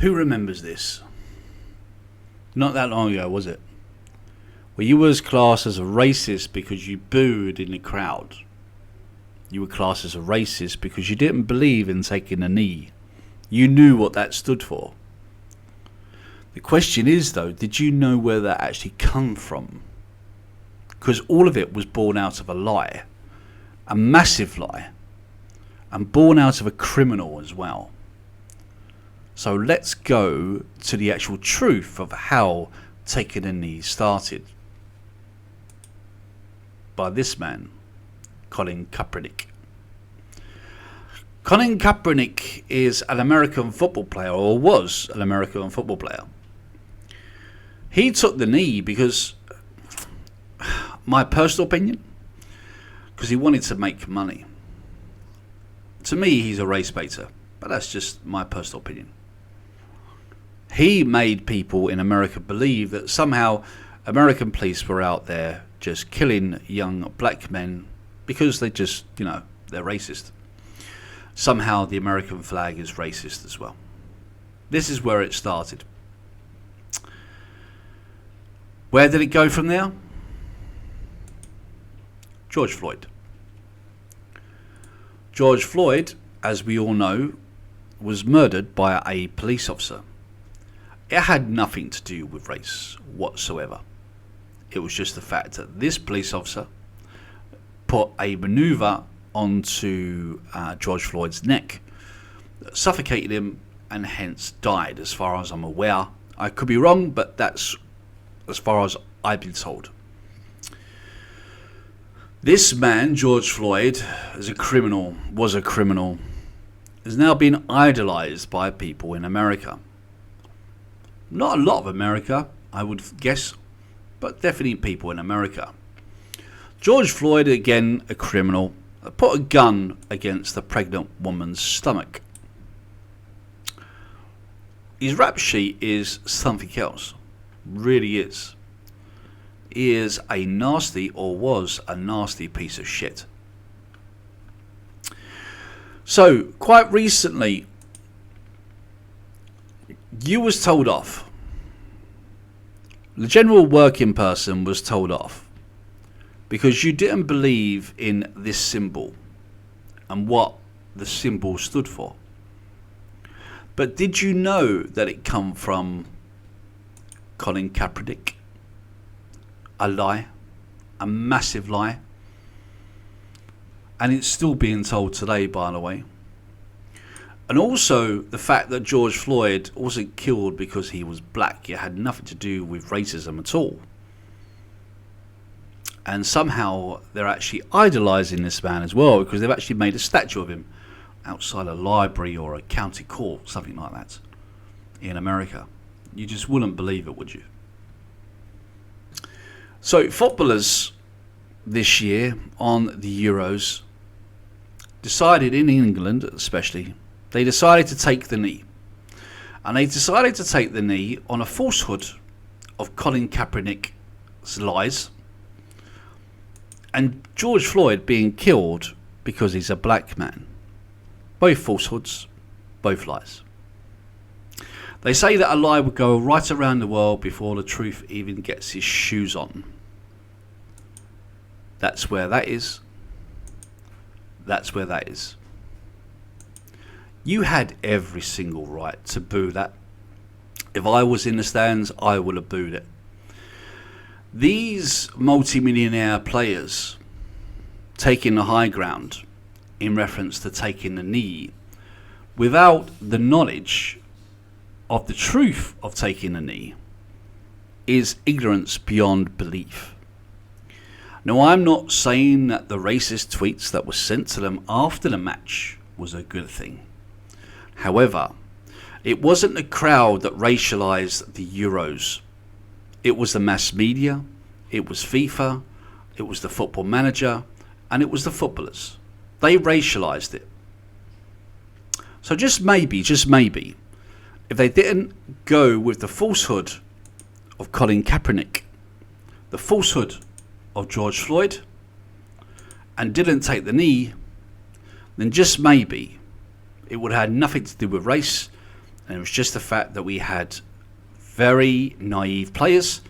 Who remembers this? Not that long ago, was it? Where you was classed as a racist because you booed in the crowd. You were classed as a racist because you didn't believe in taking a knee. You knew what that stood for. The question is, though, did you know where that actually come from? Because all of it was born out of a lie. A massive lie. And born out of a criminal as well. So let's go to the actual truth of how taking a knee started. By this man, Colin Kaepernick. Colin Kaepernick is an American football player, or was an American football player. He took the knee because, my personal opinion, because he wanted to make money. To me, he's a race baiter, but that's just my personal opinion. He made people in America believe that somehow American police were out there just killing young black men because they just, they're racist. Somehow the American flag is racist as well. This is where it started. Where did it go from there? George Floyd. George Floyd, as we all know, was murdered by a police officer. It had nothing to do with race whatsoever. It was just the fact that this police officer put a maneuver onto George Floyd's neck, suffocated him, and hence died, as far as I'm aware. I could be wrong, but that's as far as I've been told. This man, George Floyd, was a criminal, is now being idolized by people in America. Not a lot of America, I would guess, but definitely people in America. George Floyd, again, a criminal, put a gun against a pregnant woman's stomach. His rap sheet is something else. Really is. He is a nasty, or was a nasty piece of shit. So, quite recently, you was told off. The general working person was told off because you didn't believe in this symbol and what the symbol stood for. But did you know that it come from Colin Kaepernick? A lie, a massive lie, and it's still being told today, by the way. And also the fact that George Floyd wasn't killed because he was black. It had nothing to do with racism at all. And somehow they're actually idolizing this man as well, because they've actually made a statue of him outside a library or a county court, something like that, in America. You just wouldn't believe it, would you? So footballers this year on the Euros decided, in England especially, they decided to take the knee. And they decided to take the knee on a falsehood of Colin Kaepernick's lies and George Floyd being killed because he's a black man. Both falsehoods, both lies. They say that a lie would go right around the world before the truth even gets his shoes on. That's where that is. That's where that is. You had every single right to boo that. If I was in the stands, I would have booed it. These multi-millionaire players taking the high ground in reference to taking the knee without the knowledge of the truth of taking the knee is ignorance beyond belief. Now, I'm not saying that the racist tweets that were sent to them after the match was a good thing. However, it wasn't the crowd that racialized the Euros. It was the mass media, it was FIFA, it was the football manager, and it was the footballers. They racialized it. So just maybe, if they didn't go with the falsehood of Colin Kaepernick, the falsehood of George Floyd, and didn't take the knee, then just maybe it would have had nothing to do with race. And it was just the fact that we had very naive players,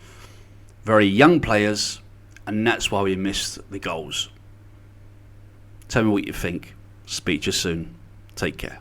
very young players, and that's why we missed the goals. Tell me what you think. Speak to you soon. Take care.